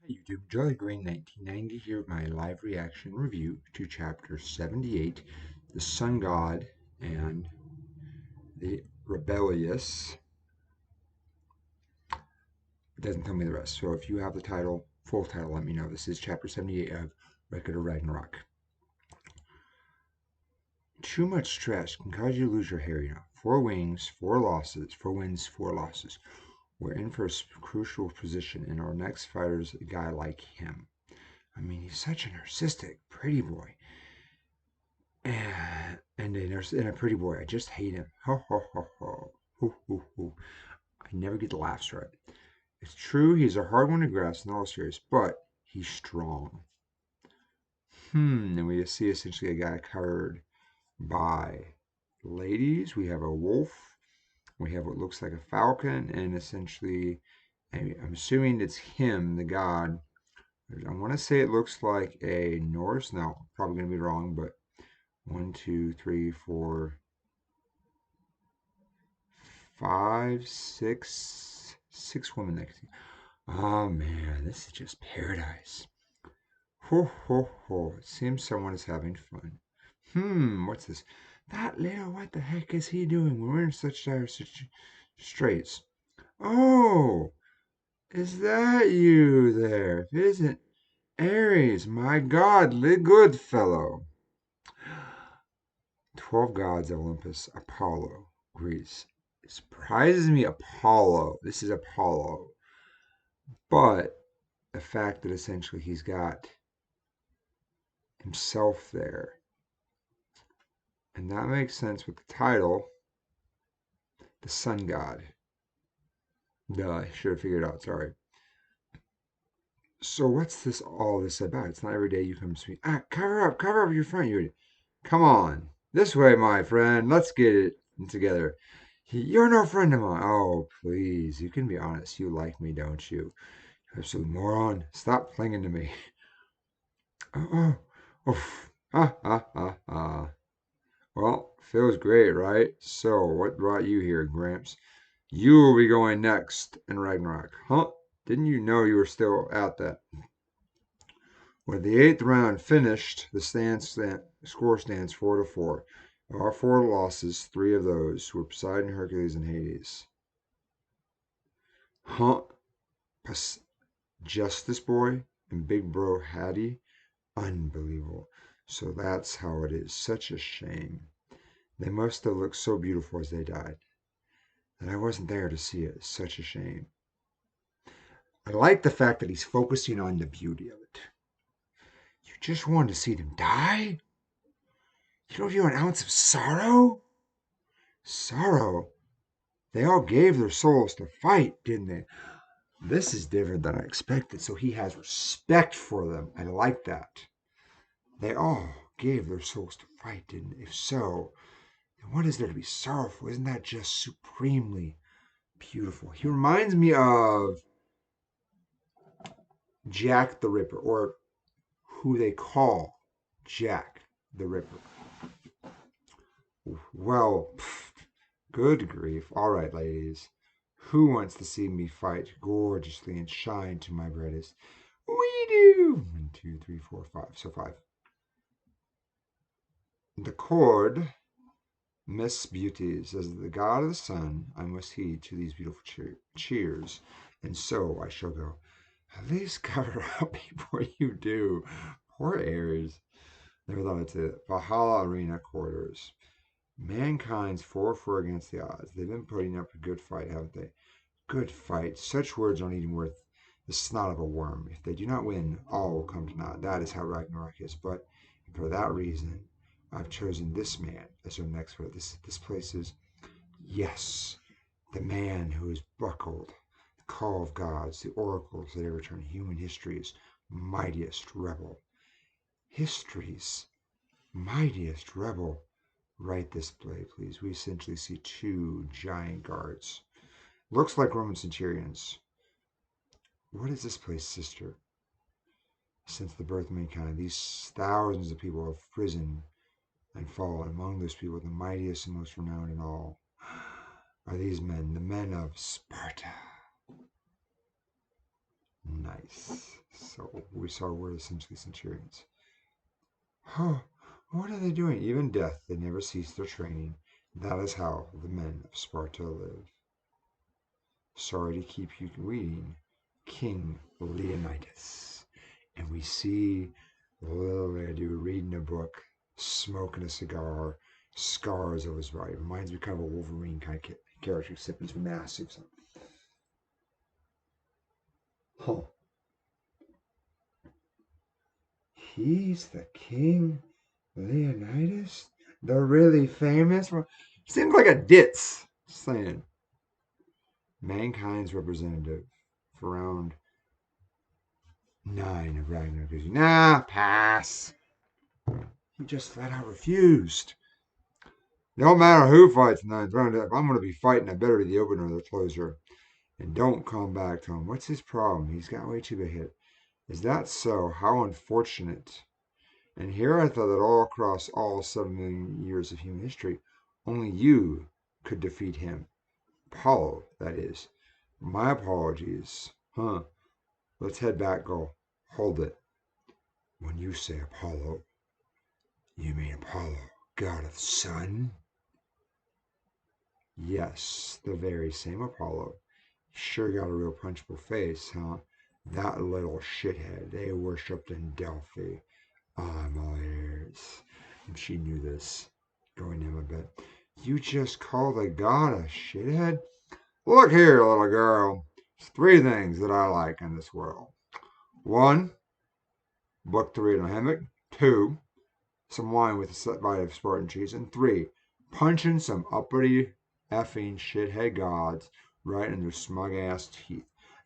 YouTube, Jolly Green 1990 here with my live reaction review to chapter 78, The Sun God and the Rebellious. It doesn't tell me the rest, so if you have the title, full title, let me know. This is chapter 78 of Record of Ragnarok. Too much stress can cause you to lose your hair, 4 wings, 4 losses, 4 wins, 4 losses. We're in for a crucial position, and our next fighter's a guy like him. I mean, he's such a narcissistic pretty boy. And a pretty boy. I just hate him. Ho, ho, ho, ho. Hoo, hoo, hoo. I never get the laughs right. It's true, he's a hard one to grasp in all serious, but he's strong. And we see essentially a guy covered by ladies. We have a wolf. We have what looks like a falcon, and essentially, I'm assuming it's him, the god. I want to say it looks like a Norse. Now, probably going to be wrong, but 1, 2, 3, 4, 5, 6 women next to you. Oh man, this is just paradise. Ho ho ho. It seems someone is having fun. What's this? That little, what the heck is he doing? We're in such dire straits. Oh, is that you there? If it isn't Ares, my godly good fellow. 12 gods of Olympus, Apollo, Greece. It surprises me Apollo. This is Apollo. But the fact that essentially he's got himself there. And that makes sense with the title, the Sun God. Duh, I should have figured it out, sorry. So what's all this about? It's not every day you come to me. Cover up your front, you. Come on. This way, my friend. Let's get it together. You're no friend of mine. Oh, please. You can be honest. You like me, don't you? Absolute moron. Stop clinging to me. Oh, Well, feels great, right? So, what brought you here, Gramps? You will be going next in Ragnarok. Huh? Didn't you know you were still at that? When the 8th round finished, the score stands 4-4. Our 4 losses, 3 of those were Poseidon, Hercules, and Hades. Huh? Justice Boy and Big Bro Hattie? Unbelievable. So that's how it is. Such a shame. They must have looked so beautiful as they died. And I wasn't there to see it. It's such a shame. I like the fact that he's focusing on the beauty of it. You just wanted to see them die? You don't feel an ounce of sorrow? Sorrow? They all gave their souls to fight, didn't they? This is different than I expected, so he has respect for them. I like that. They all gave their souls to fight, didn't they? If so, then what is there to be sorrowful? Isn't that just supremely beautiful? He reminds me of Jack the Ripper, or who they call Jack the Ripper. Well, good grief. All right, ladies. Who wants to see me fight gorgeously and shine to my brightest? We do. 1, 2, 3, 4, 5. So 5. The chord, Miss Beauties, as the god of the sun, I must heed to these beautiful cheers, and so I shall go. At least cover up before you do. Poor Ares. Never thought it's it. Valhalla Arena quarters. Mankind's 4-4 against the odds. They've been putting up a good fight, haven't they? Good fight. Such words aren't even worth the snot of a worm. If they do not win, all will come to naught. That is how Ragnarok is. But for that reason, I've chosen this man as our next fight. This place is, yes, the man who has buckled the call of gods, the oracles that ever turn human history's mightiest rebel. History's mightiest rebel. Right this play, please. We essentially see 2 giant guards. Looks like Roman centurions. What is this place, sister? Since the birth of mankind, these thousands of people have risen and fallen. Among those people, the mightiest and most renowned in all are these men, the men of Sparta. Nice. we saw were essentially centurions. Oh, what are they doing? Even death, they never cease their training. That is how the men of Sparta live. Sorry to keep you waiting. King Leonidas. And we see the little dude reading a book, smoking a cigar, scars of his body. Reminds me kind of a Wolverine kind of character, except he's massive. Huh. He's the King Leonidas? The really famous one? Seems like a ditz. Just saying. Mankind's representative for round 9 of Ragnarok. Nah, pass. He just flat out refused. No matter who fights in ninth round, if I'm going to be fighting, I better be the opener or the closer. And don't come back to him. What's his problem? He's got way too big a hit. Is that so? How unfortunate. And here I thought that all across all 7 million years of human history, only you could defeat him. Apollo, that is. My apologies. Huh. Let's head back, go. Hold it. When you say Apollo, you mean Apollo, god of the sun? Yes, the very same Apollo. Sure got a real punchable face, huh? That little shithead they worshipped in Delphi. I'm all ears. And she knew this, going in a bit. You just call the god a shithead? Look here, little girl. There's 3 things that I like in this world. 1, book to read in a hammock. 2, some wine with a bite of Spartan cheese. And 3, punching some uppity effing shithead gods right in their smug ass teeth.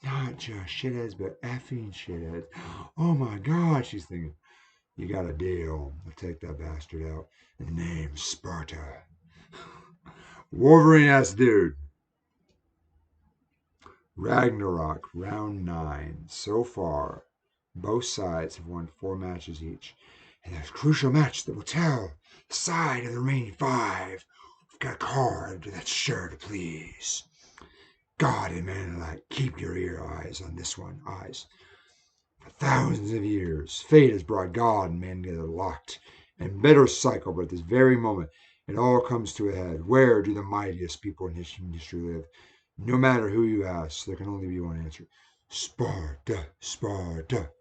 Not just shitheads, but effing shitheads. Oh my god, she's thinking. You got a deal. I'll take that bastard out. The name's Sparta. Wolverine ass dude. Ragnarok, round 9. So far, both sides have won 4 matches each. And there's a crucial match that will tell the side of the remaining 5. We've got a card that's sure to please. God and man alike, keep your eyes on this one. Eyes. For thousands of years, fate has brought God and man together locked in bitter cycle, but at this very moment, it all comes to a head. Where do the mightiest people in human history live? No matter who you ask, there can only be one answer. Sparta, Sparta.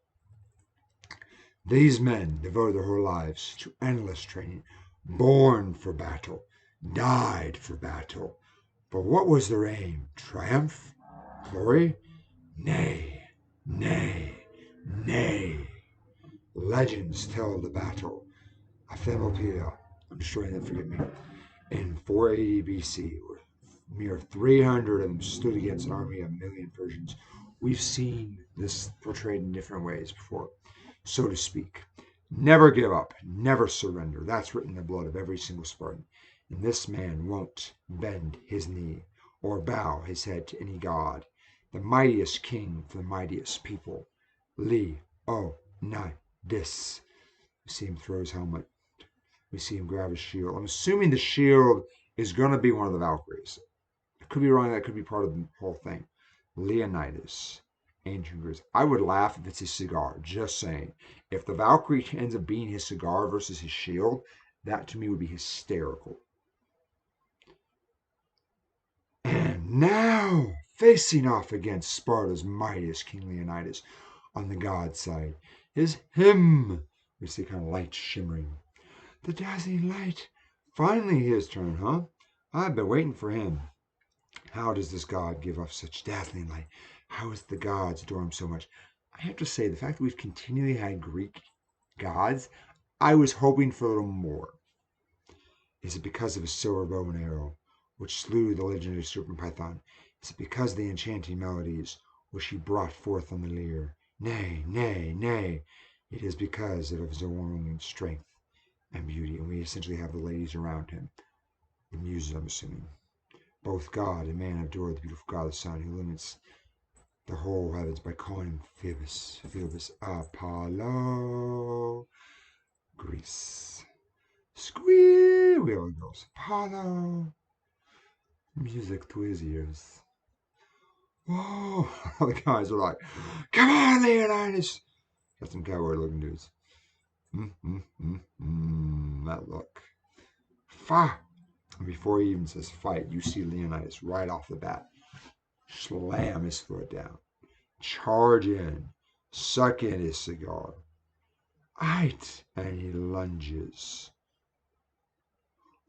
These men devoted their whole lives to endless training, born for battle, died for battle. But what was their aim? Triumph? Glory? Nay, nay, nay. Legends tell the battle of Thermopylae, I'm destroying that, forgive me, in 480 BC, where mere 300 of them stood against an army of 1,000,000 Persians. We've seen this portrayed in different ways before, so to speak. Never give up, never surrender. That's written in the blood of every single Spartan. And this man won't bend his knee or bow his head to any god. The mightiest king for the mightiest people, Leonidas. We see him throw his helmet. We see him grab his shield. I'm assuming the shield is going to be one of the Valkyries. I could be wrong. That could be part of the whole thing. Leonidas, ancient Greece. I would laugh if it's his cigar. Just saying. If the Valkyrie ends up being his cigar versus his shield, that to me would be hysterical. And now, facing off against Sparta's mightiest King Leonidas on the god side is him. We see kind of light shimmering. The dazzling light. Finally his turn, huh? I've been waiting for him. How does this god give off such dazzling light? How is the gods adore him so much? I have to say, the fact that we've continually had Greek gods, I was hoping for a little more. Is it because of his silver bow and arrow, which slew the legendary serpent Python? Is it because of the enchanting melodies which he brought forth on the lyre? Nay, nay, nay. It is because of his overwhelming strength and beauty, and we essentially have the ladies around him. The muses, I'm assuming. Both God and man adore the beautiful God of the sun, who limits the whole heavens by calling him Phoebus. Phoebus Apollo. Greece. Squeal, wheel goes Apollo. Music to his ears. Whoa! The guys are like, come on, Leonidas! Got some cowboy looking dudes. That look. Fa! Before he even says fight, you see Leonidas right off the bat slam his foot down, charge in, suck in his cigar. Aight! And he lunges.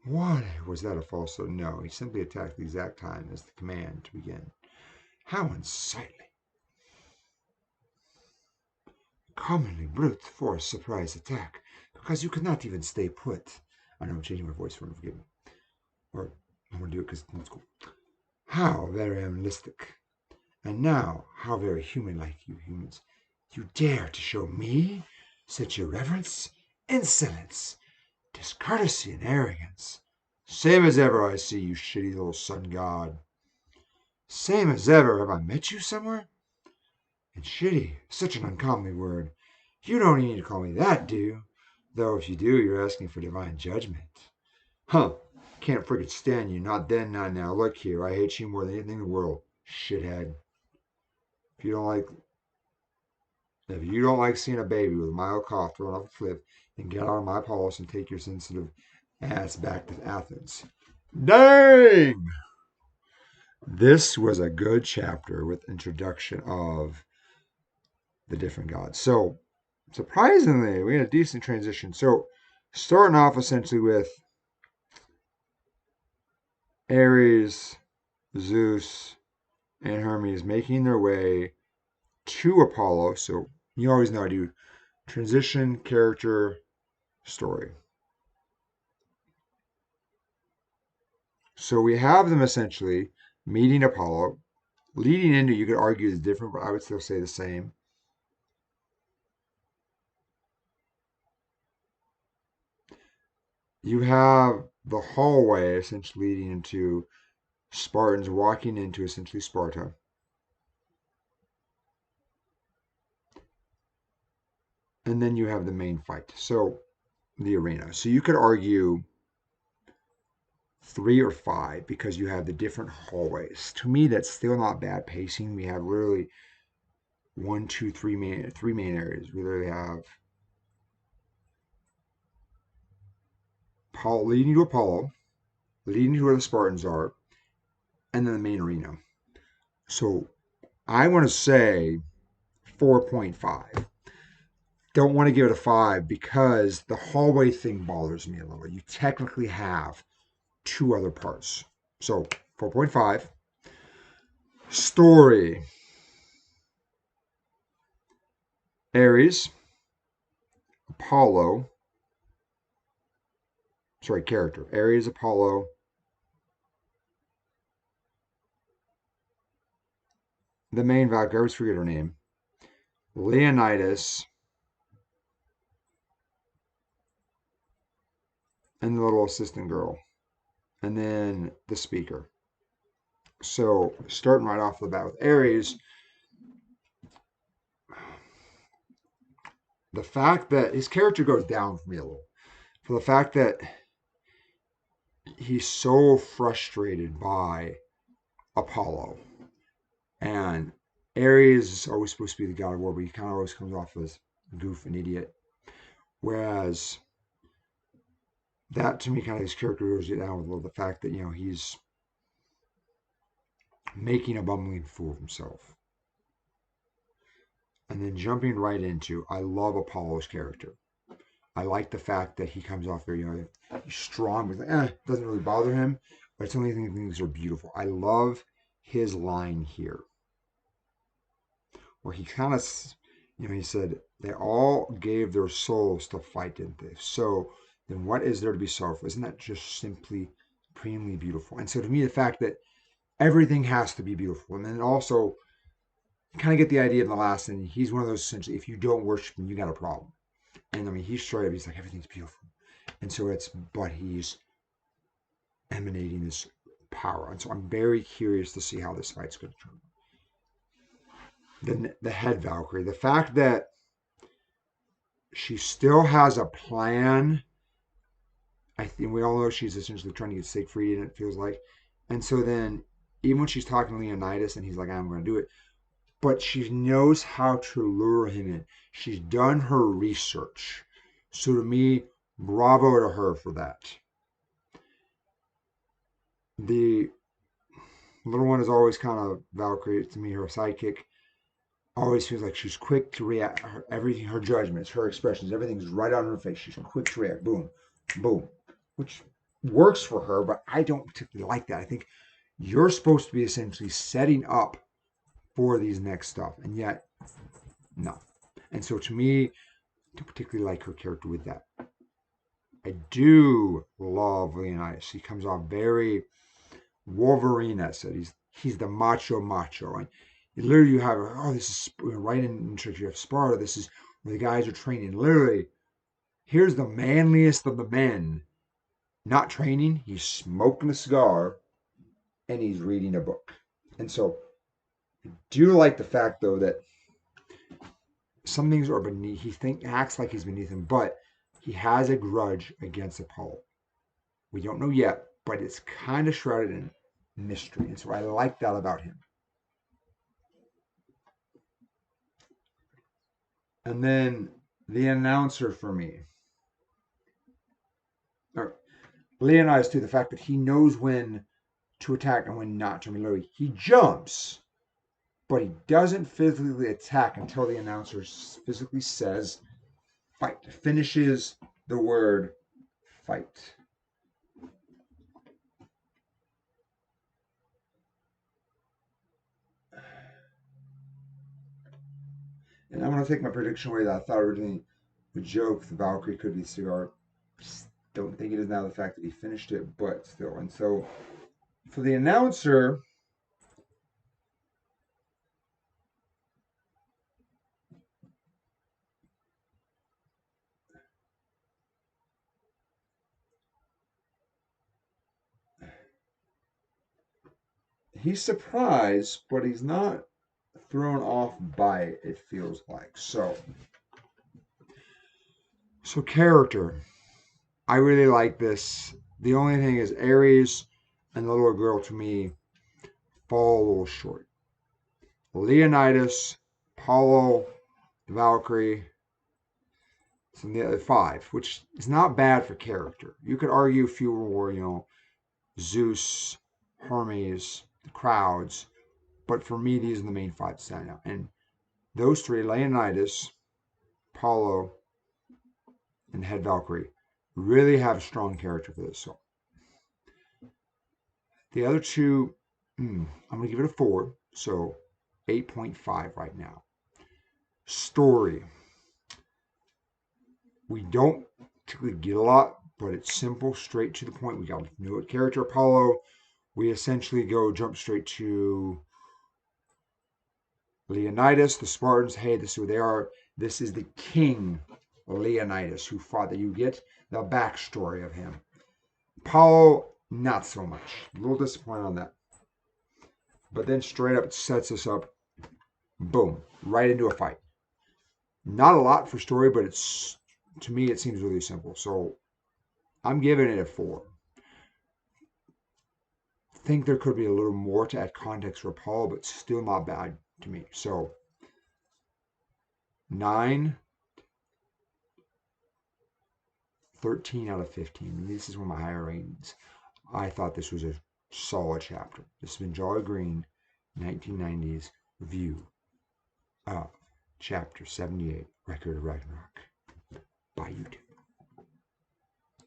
What? Was that a false? No, he simply attacked the exact time as the command to begin. How unsightly. Commonly brute force surprise attack, because you could not even stay put. I know I'm changing my voice for him, forgive me. Or I'm going to do it because it's cool. How very animalistic. And now, how very human-like you humans. You dare to show me such irreverence, insolence, discourtesy, and arrogance. Same as ever, I see, you shitty little sun god. Same as ever. Have I met you somewhere? And shitty, such an uncomely word. You don't need to call me that, do you? Though if you do, you're asking for divine judgment. Huh. Can't frickin' stand you. Not then, not now. Look here, I hate you more than anything in the world, shithead. If you don't like seeing a baby with a mild cough thrown off a cliff, then get out of my palace and take your sensitive ass back to Athens. Dang! This was a good chapter with introduction of the different gods. So, surprisingly, we had a decent transition. So, starting off essentially with Ares, Zeus, and Hermes making their way to Apollo. So, you always know I do transition, character, story. So, we have them essentially meeting Apollo. Leading into, you could argue is different, but I would still say the same. You have the hallway essentially leading into Spartans walking into essentially Sparta. And then you have the main fight. So the arena. So you could argue 3 or 5 because you have the different hallways. To me, that's still not bad pacing. We have literally 3 main areas. We literally have Paul leading to Apollo, leading to where the Spartans are, and then the main arena. So I want to say 4.5. Don't want to give it a 5 because the hallway thing bothers me a little. You technically have 2 other parts. So 4.5. Story. Ares, Apollo. Sorry, character. Ares, Apollo. The main Valkyrie, I always forget her name. Leonidas. And the little assistant girl. And then the speaker. So starting right off the bat with Ares, the fact that his character goes down for me a little. For the fact that he's so frustrated by Apollo. And Ares is always supposed to be the god of war, but he kind of always comes off as a goof and idiot. Whereas that to me kind of his character goes down with a little the fact that, he's making a bumbling fool of himself. And then jumping right into, I love Apollo's character. I like the fact that he comes off very, he's strong, but doesn't really bother him. But it's only things are beautiful. I love his line here, where he kind of, he said, they all gave their souls to fight, didn't they? So then what is there to be sorrowful? Isn't that just simply supremely beautiful? And so to me, the fact that everything has to be beautiful. And then also, you kind of get the idea in the last thing. He's one of those essentially, if you don't worship him, you got a problem. And I mean, he's straight up, he's like, everything's beautiful. And so but he's emanating this power. And so I'm very curious to see how this fight's going to turn. Then the head Valkyrie, the fact that she still has a plan. I think we all know she's essentially trying to get Siegfried, and it feels like. And so then, even when she's talking to Leonidas, and he's like, I'm going to do it, but she knows how to lure him in. She's done her research. So to me, bravo to her for that. The little one is always kind of Valkyrie to me, her sidekick. Always feels like she's quick to react. Everything, her judgments, her expressions, everything's right on her face. She's quick to react. Boom, boom, which works for her, but I don't particularly like that. I think you're supposed to be essentially setting up for these next stuff, and yet no. And so to me, I don't particularly like her character with that. I do love Leonidas. He comes off very Wolverine-esque. He's the macho, and literally you have this is right in church. You have Sparta. This is where the guys are training. Literally, here's the manliest of the men, not training. He's smoking a cigar, and he's reading a book. And so, I do like the fact though that some things are beneath. Acts like he's beneath him, but he has a grudge against Apollo. We don't know yet, but it's kind of shrouded in mystery, and so I like that about him. And then the announcer for me, or Leonidas too, the fact that he knows when to attack and when not to. I mean, literally, he jumps, but he doesn't physically attack until the announcer physically says fight, finishes the word fight. And I'm going to take my prediction away that I thought originally the joke, the Valkyrie could be cigar. Don't think it is now the fact that he finished it, but still. And so for the announcer, he's surprised, but he's not thrown off by it, it feels like. So character. I really like this. The only thing is Ares and the little girl to me fall a little short. Leonidas, Apollo, Valkyrie, some of the other five, which is not bad for character. You could argue fewer were, Zeus, Hermes, the crowds, but for me, these are the main five that stand out. And those three, Leonidas, Apollo, and head Valkyrie, really have a strong character for this. So the other two, I'm going to give it a 4. So 8.5 right now. Story. We don't particularly get a lot, but it's simple, straight to the point. We got a new character, Apollo. We essentially jump straight to Leonidas, the Spartans. Hey, this is who they are. This is the king Leonidas who fought. That you get the backstory of him. Apollo, not so much. A little disappointed on that. But then straight up, it sets us up. Boom, right into a fight. Not a lot for story, but to me it seems really simple. So I'm giving it a 4. Think there could be a little more to add context for Apollo, but still not bad to me. So 9, 13 out of 15. This is one of my higher ratings. I thought this was a solid chapter. This has been Jolly Green, 1990s review of Chapter 78, Record of Ragnarok.